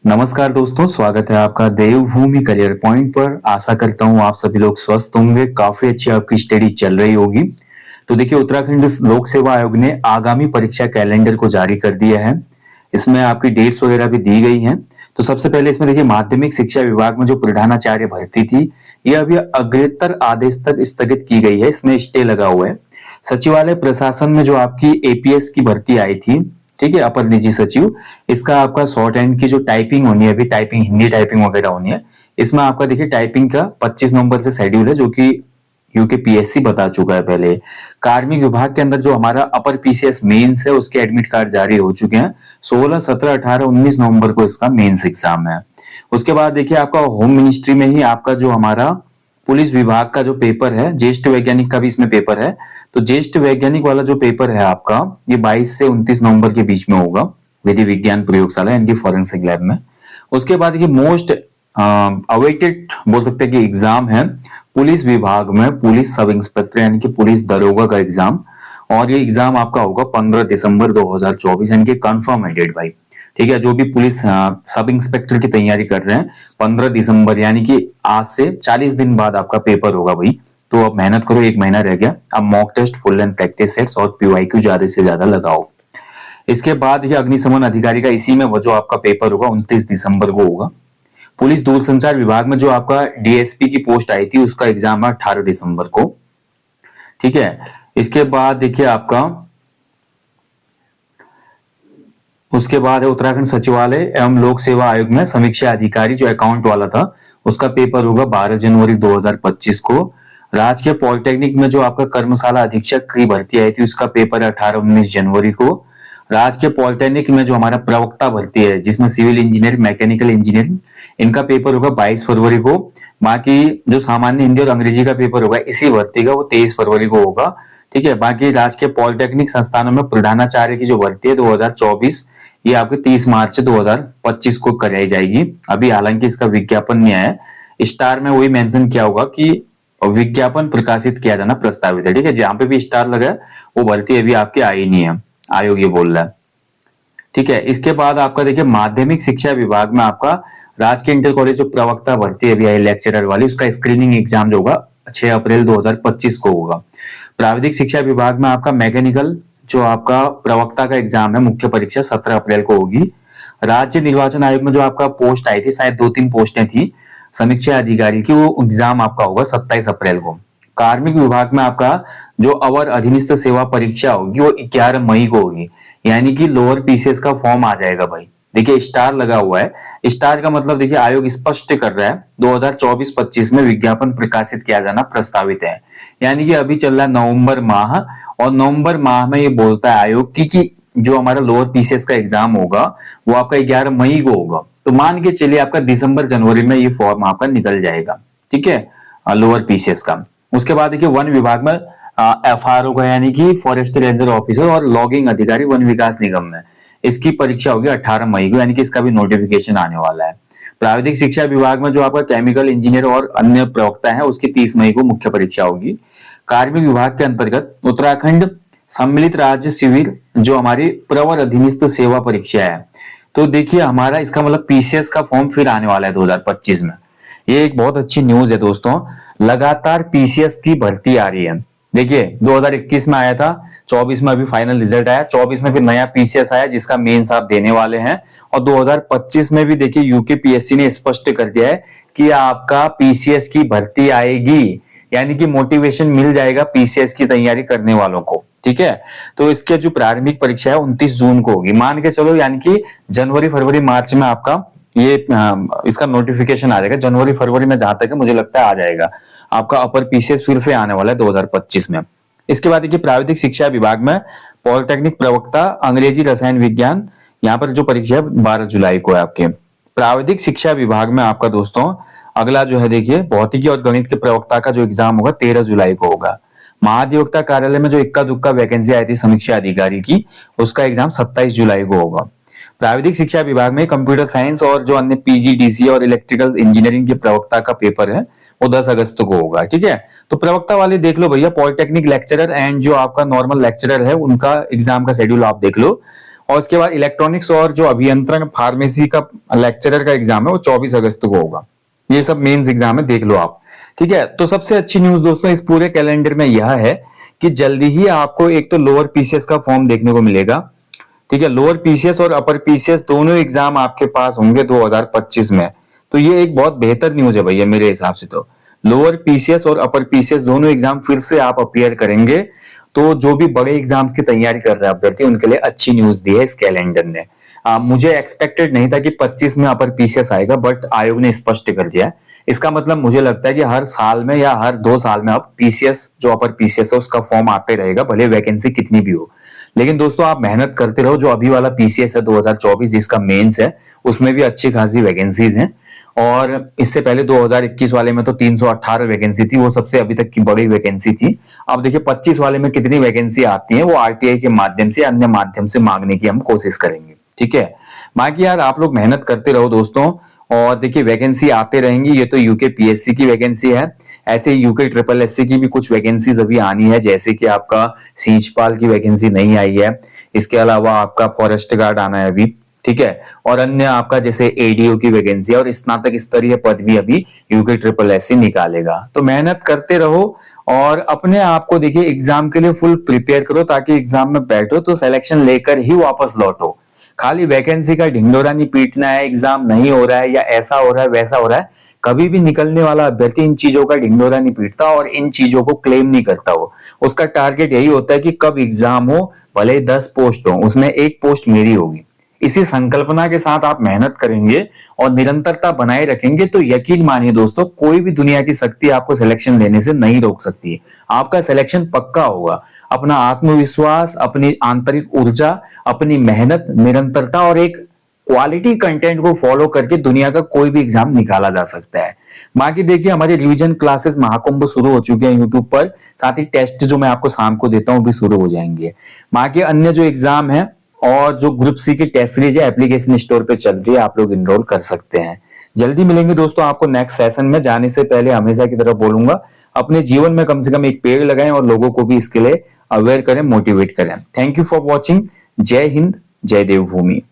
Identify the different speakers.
Speaker 1: नमस्कार दोस्तों, स्वागत है आपका देवभूमि करियर पॉइंट पर। आशा करता हूँ आप सभी लोग स्वस्थ होंगे, काफी अच्छी आपकी स्टडी चल रही होगी। तो देखिए, उत्तराखंड लोक सेवा आयोग ने आगामी परीक्षा कैलेंडर को जारी कर दिया है। इसमें आपकी डेट्स वगैरह भी दी गई हैं। तो सबसे पहले इसमें देखिए, माध्यमिक शिक्षा विभाग में जो प्रधानाचार्य भर्ती थी, ये अभी अग्रेतर आदेश तक स्थगित की गई है। इसमें स्टे लगा हुआ है। सचिवालय प्रशासन में जो आपकी एपीएस की भर्ती आई थी, ठीक है, अपर निजी सचिव, इसका आपका शॉर्ट हैंड की जो टाइपिंग होनी है, अभी टाइपिंग हिंदी टाइपिंग वगैरह होनी है। इसमें आपका देखिए टाइपिंग का 25 नवंबर से शेड्यूल है, जो कि यूकेपीएससी बता चुका है पहले। कार्मिक विभाग के अंदर जो हमारा अपर पीसीएस मेंस है, उसके एडमिट कार्ड जारी हो चुके हैं। 16, 17, 18, 19 नवंबर को इसका मेंस एग्जाम है। उसके बाद देखिए, आपका होम मिनिस्ट्री में ही आपका जो हमारा पुलिस विभाग का जो पेपर है, ज्येष्ठ वैज्ञानिक का भी इसमें पेपर है। तो ज्येष्ठ वैज्ञानिक वाला जो पेपर है आपका, ये 22 से 29 नवंबर के बीच में होगा, विधि विज्ञान प्रयोगशाला यानी कि फॉरेंसिक लैब में। उसके बाद ये मोस्ट अवेटेड बोल सकते हैं कि एग्जाम है पुलिस विभाग में, पुलिस सब इंस्पेक्टर यानी कि पुलिस दरोगा का एग्जाम। और ये एग्जाम आपका होगा 15 दिसंबर 2024, यानी कि कंफर्म है डेट भाई। ठीक है, जो भी पुलिस सब इंस्पेक्टर की तैयारी कर रहे हैं, 15 दिसंबर यानी कि आज से 40 दिन बाद आपका पेपर होगा भाई। तो अब मेहनत करो, एक महीना रह गया। अब mock test, full and practice sets और पीवाईक्यू ज्यादा से ज्यादा लगाओ। इसके बाद ये अग्निशमन अधिकारी का इसी में वो जो आपका पेपर होगा 29 दिसंबर को होगा। पुलिस दूरसंचार विभाग में जो आपका डीएसपी की पोस्ट आई थी, उसका एग्जाम है 18 दिसंबर को। ठीक है, इसके बाद देखिए आपका, उसके बाद है उत्तराखंड सचिवालय एवं लोक सेवा आयोग में समीक्षा अधिकारी जो अकाउंट वाला था, उसका पेपर होगा 12 जनवरी 2025 को। राजकीय पॉलिटेक्निक में जो आपका कर्मशाला अधीक्षक की भर्ती आई थी, उसका पेपर है 18-19 जनवरी को। राजकीय पॉलिटेक्निक में जो हमारा प्रवक्ता भर्ती है, जिसमें सिविल इंजीनियर, मैकेनिकल इंजीनियरिंग, इनका पेपर होगा 22 फरवरी को। बाकी जो सामान्य हिंदी और अंग्रेजी का पेपर होगा इसी भर्ती का, वो 23 फरवरी को होगा। ठीक है, बाकी राजकीय पॉलिटेक्निक संस्थानों में प्रधानाचार्य की जो भर्ती है 2024, ये आपके 30 मार्च 2025 को कराई जाएगी। अभी हालांकि इसका विज्ञापन नहीं आया है। स्टार में वही मेंशन किया होगा कि विज्ञापन प्रकाशित किया जाना प्रस्तावित है। ठीक है, जहां पे भी स्टार लगा है वो भर्ती अभी आपकी आई नहीं है, आयोग ये बोल रहा है। ठीक है, इसके बाद आपका देखिए माध्यमिक शिक्षा विभाग में आपका राजकीय इंटर कॉलेज जो प्रवक्ता भर्ती अभी आई लेक्चरर वाली, उसका स्क्रीनिंग एग्जाम जो होगा 6 अप्रैल 2025 को होगा। प्राविधिक शिक्षा विभाग में आपका मैकेनिकल जो आपका प्रवक्ता का एग्जाम है, मुख्य परीक्षा 17 अप्रैल को होगी। राज्य निर्वाचन आयोग में जो आपका पोस्ट आई थी, शायद 2-3 पोस्टें थी समीक्षा अधिकारी की, वो एग्जाम आपका होगा 27 अप्रैल को। कार्मिक विभाग में आपका जो अवर अधीनस्थ सेवा परीक्षा होगी वो 11 मई को होगी, यानी कि लोअर पीसीएस का फॉर्म आ जाएगा भाई। देखिए स्टार लगा हुआ है, स्टार का मतलब देखिए आयोग स्पष्ट कर रहा है 2024-25 में विज्ञापन प्रकाशित किया जाना प्रस्तावित है। यानी कि अभी चल रहा है नवंबर माह, और नवंबर माह में ये बोलता है आयोग कि जो हमारा लोअर पीसीएस का एग्जाम होगा वो आपका 11 मई को होगा। तो मान के चलिए आपका दिसंबर जनवरी में ये फॉर्म आपका निकल जाएगा। ठीक है, लोअर पीसीएस का। उसके बाद देखिए वन विभाग में एफआरओ का यानी कि फॉरेस्ट रेंजर ऑफिसर और लॉगिंग अधिकारी वन विकास निगम में, इसकी परीक्षा होगी 18 मई को, यानी कि इसका भी नोटिफिकेशन आने वाला है। प्राविधिक शिक्षा विभाग में जो आपका केमिकल इंजीनियर और अन्य प्रवक्ता है, उसकी 30 मई को मुख्य परीक्षा होगी। कार्मिक विभाग के अंतर्गत उत्तराखंड सम्मिलित राज्य शिविर जो हमारी प्रवर अधीनस्थ सेवा परीक्षा है, तो देखिए हमारा इसका मतलब पीसीएस का फॉर्म फिर आने वाला है 2025 में। ये एक बहुत अच्छी न्यूज है दोस्तों, लगातार पीसीएस की भर्ती आ रही है। देखिए 2021 में आया था, 24 में अभी फाइनल रिजल्ट आया, 24 में फिर नया पीसीएस आया जिसका मेंस आप देने वाले हैं, और 2025 में भी देखिए यूकेपीएससी ने स्पष्ट कर दिया है कि आपका पीसीएस की भर्ती आएगी, यानी कि मोटिवेशन मिल जाएगा पीसीएस की तैयारी करने वालों को। ठीक है, तो इसके जो प्रारंभिक परीक्षा है 29 जून को होगी, मान के चलो, यानी कि जनवरी फरवरी मार्च में आपका ये इसका नोटिफिकेशन आ जाएगा। जनवरी फरवरी में जहां तक है मुझे लगता है आ जाएगा आपका अपर पीसीएस, फिर से आने वाला है 2025 में। इसके बाद देखिए प्राविधिक शिक्षा विभाग में पॉलिटेक्निक प्रवक्ता अंग्रेजी रसायन विज्ञान, यहाँ पर जो परीक्षा है 12 जुलाई को है आपके। प्राविधिक शिक्षा विभाग में आपका दोस्तों अगला जो है देखिए भौतिकी और गणित के प्रवक्ता का जो एग्जाम होगा 13 जुलाई को होगा। महाधिवक्ता कार्यालय में जो इक्का दुक्का वैकेंसी आई थी समीक्षा अधिकारी की, उसका एग्जाम 27 जुलाई को होगा। प्राविधिक शिक्षा विभाग में कंप्यूटर साइंस और जो अन्य पीजीडीसी और इलेक्ट्रिकल इंजीनियरिंग के प्रवक्ता का पेपर है वो 10 अगस्त को होगा। ठीक है, तो प्रवक्ता वाले देख लो भैया, पॉलिटेक्निक लेक्चरर एंड जो आपका नॉर्मल लेक्चरर है उनका एग्जाम का शेड्यूल आप देख लो। और उसके बाद इलेक्ट्रॉनिक्स और जो अभियंत्रण फार्मेसी का लेक्चरर का एग्जाम है वो 24 अगस्त को होगा। ये सब मेंस एग्जाम है, देख लो आप। ठीक है, तो सबसे अच्छी न्यूज दोस्तों इस पूरे कैलेंडर में यह है कि जल्दी ही आपको एक तो लोअर पीसीएस का फॉर्म देखने को मिलेगा। ठीक है, लोअर पीसीएस और अपर पीसीएस दोनों एग्जाम आपके पास होंगे 2025 में। तो ये एक बहुत बेहतर न्यूज है भैया मेरे हिसाब से। तो लोअर पीसीएस और अपर पीसीएस दोनों एग्जाम फिर से आप अपीयर करेंगे। तो जो भी बड़े एग्जाम्स की तैयारी कर रहे हैं अभ्यर्थी उनके लिए अच्छी न्यूज दी है इस कैलेंडर ने। मुझे एक्सपेक्टेड नहीं था कि 25 में अपर पीसीएस आएगा, बट आयोग ने स्पष्ट कर दिया है। इसका मतलब मुझे लगता है कि हर साल में या हर 2 साल में अब पीसीएस जो अपर पीसीएस है उसका फॉर्म आते रहेगा, भले वैकेंसी कितनी भी हो। लेकिन दोस्तों आप मेहनत करते रहो। जो अभी वाला पीसीएस है 2024 जिसका मेंस है उसमें भी अच्छी खासी वैकेंसीज हैं। और इससे पहले 2021 वाले में तो 318 वैकेंसी थी, वो सबसे अभी तक की बड़ी वैकेंसी थी। अब देखिए 25 वाले में कितनी वैकेंसी आती है, वो आरटीआई के माध्यम से अन्य माध्यम से मांगने की हम कोशिश करेंगे। ठीक है, बाकी यार आप लोग मेहनत करते रहो दोस्तों। और देखिए वैकेंसी आते रहेंगी। ये तो यूके पीएससी की वैकेंसी है, ऐसे ही यूके ट्रिपल एससी की भी कुछ वैकेंसीज अभी आनी है, जैसे कि आपका सीजपाल की वैकेंसी नहीं आई है। इसके अलावा आपका फॉरेस्ट गार्ड आना है अभी। ठीक है, और अन्य आपका जैसे एडीओ की वैकेंसी और स्नातक स्तरीय पद भी अभी यूके ट्रिपल एससी निकालेगा। तो मेहनत करते रहो और अपने आप को देखिए एग्जाम के लिए फुल प्रिपेयर करो, ताकि एग्जाम में बैठो तो सिलेक्शन लेकर ही वापस लौटो। खाली वैकेंसी का ढिंडोरा नहीं पीटना है, एग्जाम नहीं हो रहा है या ऐसा हो रहा है वैसा हो रहा है। कभी भी निकलने वाला अभ्यर्थी इन चीजों का ढिंडोरा नहीं पीटता और इन चीजों को क्लेम नहीं करता हो। उसका टारगेट यही होता है कि कब एग्जाम हो, भले 10 पोस्ट हो उसमें 1 पोस्ट मेरी होगी। इसी संकल्पना के साथ आप मेहनत करेंगे और निरंतरता बनाए रखेंगे तो यकीन मानिए दोस्तों कोई भी दुनिया की शक्ति आपको सिलेक्शन लेने से नहीं रोक सकती है। आपका सिलेक्शन पक्का होगा। अपना आत्मविश्वास, अपनी आंतरिक ऊर्जा, अपनी मेहनत, निरंतरता और एक क्वालिटी कंटेंट को फॉलो करके दुनिया का कोई भी एग्जाम निकाला जा सकता है। बाकी देखिए हमारे रिवीजन क्लासेस महाकुंभ शुरू हो चुके हैं यूट्यूब पर, साथ ही टेस्ट जो मैं आपको शाम को देता हूं भी शुरू हो जाएंगे। बाकी अन्य जो एग्जाम है और जो ग्रुप सी की टेस्ट सीरीज है एप्लीकेशन स्टोर पे चल रही है, आप लोग इनरोल कर सकते हैं। जल्दी मिलेंगे दोस्तों आपको नेक्स्ट सेशन में। जाने से पहले हमेशा की तरह बोलूंगा अपने जीवन में कम से कम एक पेड़ लगाएं और लोगों को भी इसके लिए अवेयर करें, मोटिवेट करें। Thank you for watching. जय हिंद, जय देवभूमि।